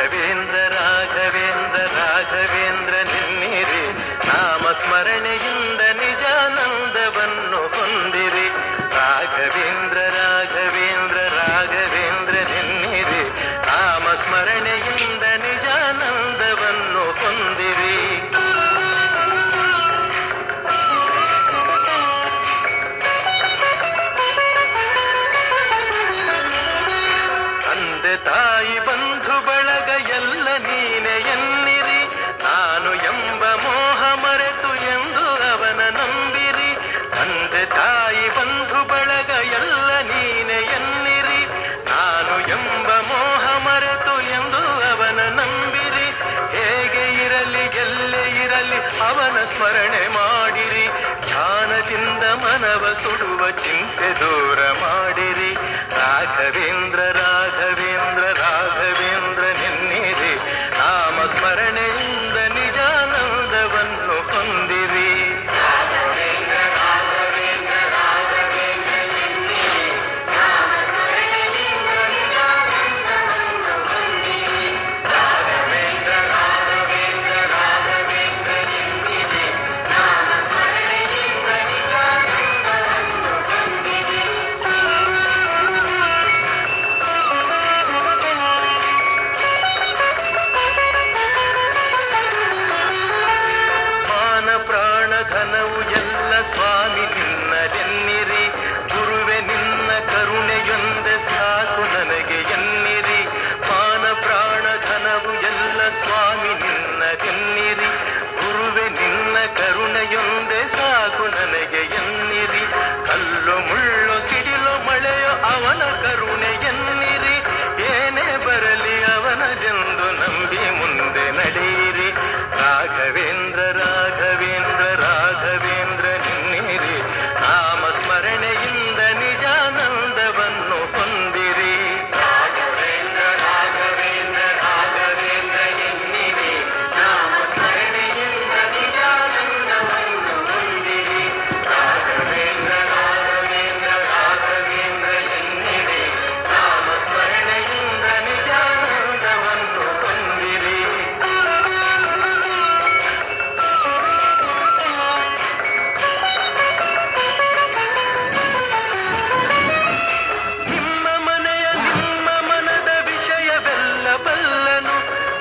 ರಾಘವೇಂದ್ರ ರಾಘವೇಂದ್ರ ರಾಘವೇಂದ್ರ ನಿನ್ನಿರಿ, ನಾಮಸ್ಮರಣೆಯಿಂದ ನಿಜಾನಂದವನ್ನು ಹೊಂದಿರಿ. ರಾಘವೇಂದ್ರ ರಾಘವೇಂದ್ರ ರಾಘವೇಂದ್ರ ನಿನ್ನಿರಿ, ನಾಮಸ್ಮರಣೆಯಿಂದ ನಿಜಾನಂದವನ್ನು ಹೊಂದಿರಿ. ತಂದೆ ತಾಯಿ ಬಂಧು ಬಳಗ ಎಲ್ಲ ನೀನೆ ಎನ್ನಿರಿ, ನಾನು ಎಂಬ ಮೋಹ ಮರೆತು ಎಂದು ಅವನ ನಂಬಿರಿ. ತಂದೆ ತಾಯಿ ಬಂಧು ಬಳಗ ಎಲ್ಲ ನೀನೆ ಎನ್ನಿರಿ, ನಾನು ಎಂಬ ಮೋಹ ಮರೆತು ಎಂದು ಅವನ ನಂಬಿರಿ. ಹೇಗೆ ಇರಲಿ ಎಲ್ಲೇ ಇರಲಿ ಅವನ ಸ್ಮರಣೆ ಮಾಡಿರಿ, ಧ್ಯಾನದಿಂದ ಮನವ ಸುಡುವ ಚಿಂತೆ ದೂರ ಮಾಡಿರಿ. ರಾಘವೇಂದ್ರ ರಾಘವೇಂದ್ರ ರಾಘವೇಂದ್ರ ನಿನ್ನಿರಿ, ನಾಮಸ್ಮರಣೆಯಿಂದ ನಿಜಾನಂದವನ್ನು ಹೊಂದಿರಿ. ಧನವು ಎಲ್ಲ ಸ್ವಾಮಿ ನಿನ್ನದೆನ್ನಿರಿ, ಗುರುವೆ ನಿನ್ನ ಕರುಣೆಯೊಂದೆ ಸಾಕು ನನಗೆ ಎನ್ನಿರಿ. ಮಾನ ಪ್ರಾಣ ಧನವು ಎಲ್ಲ ಸ್ವಾಮಿ ನಿನ್ನದೆನ್ನಿರಿ, ಗುರುವೆ ನಿನ್ನ ಕರುಣೆಯೊಂದೆ ಸಾಕು ನನಗೆ ಎನ್ನಿರಿ. ಕಲ್ಲು ಮುಳ್ಳು ಸಿಡಿಲು ಮಳೆಯೋ ಅವನ ಕರುಣೆ ಎನ್ನಿರಿ, ಏನೇ ಬರಲಿ ಅವನದೆಂದು ನಂಬಿ ಮುಂದೆ ನಡೆಯಿರಿ. ರಾಘವೇಂದ್ರ ರಾಘವೇಂದ್ರ ರಾಘವೇಂದ್ರ ನಿನ್ನಿರಿ, ನಾಮಸ್ಮರಣೆಯಿಂದ ನಿಜಾನಂದವನ್ನು ಹೊಂದಿರಿ. ರಾಘವೇಂದ್ರ ರಾಘವೇಂದ್ರ ರಾಘವೇಂದ್ರ ನಿನ್ನಿರಿ, ನಾಮಸ್ಮರಣೆಯಿಂದ ನಿಜಾನಂದವನ್ನು ಹೊಂದಿರಿ. ರಾಘವೇಂದ್ರ ರಾಘವೇಂದ್ರ ರಾಘವೇಂದ್ರ ನಿನ್ನಿರಿ, ನಾಮಸ್ಮರಣೆಯಿಂದ ನಿಜಾನಂದವನ್ನು ಹೊಂದಿರಿ. ಬಲ್ಲನು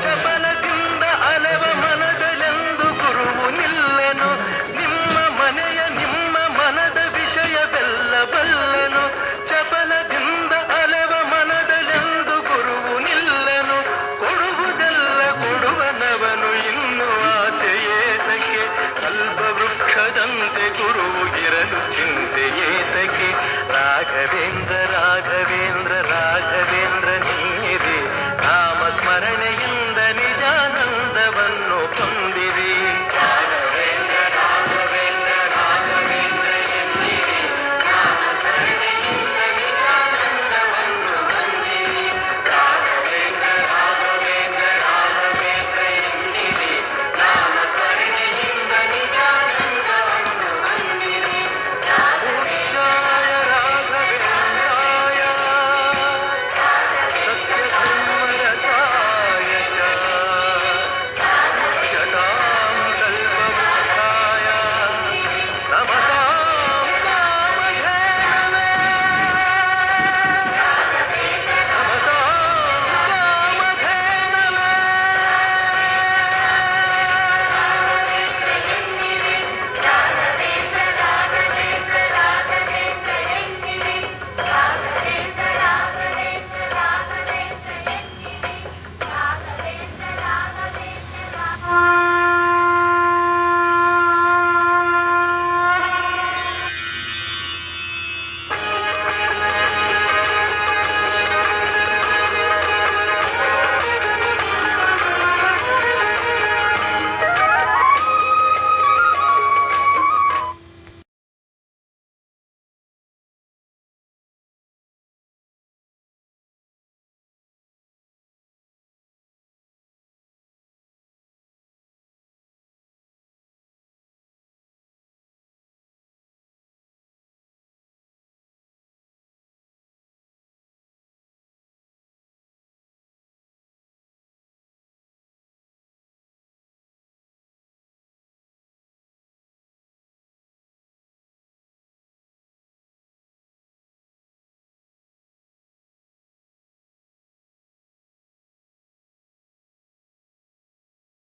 ಚಪಲದಿಂದ ಅಲೆವ ಮನಗಳೆಂದು ಗುರುವು ನಿಲ್ಲನು. ನಿಮ್ಮ ಮನೆಯ ನಿಮ್ಮ ಮನದ ವಿಷಯವೆಲ್ಲ ಬಲ್ಲನು, ಚಪಲದಿಂದ ಅಲೆವ ಮನಗಳೆಂದು ಗುರುವು ನಿಲ್ಲನು. ಕೊಡುವುದೆಲ್ಲ ಕೊಡುವನವನು ಇನ್ನು ಆಸೆ ಏತಕ್ಕೆ, ಕಲ್ಪವೃಕ್ಷದಂತೆ ಗುರುವು ಇರಲು ಚಿಂತೆ ಏತಕ್ಕೆ. ರಾಘವೇಂದ್ರ ರಾಘವೇಂದ್ರ ರಾಘವೇಂದ್ರ ನಿನ್ನಿರಿ, ನಾಮಸ್ಮರಣೆಯಿಂದ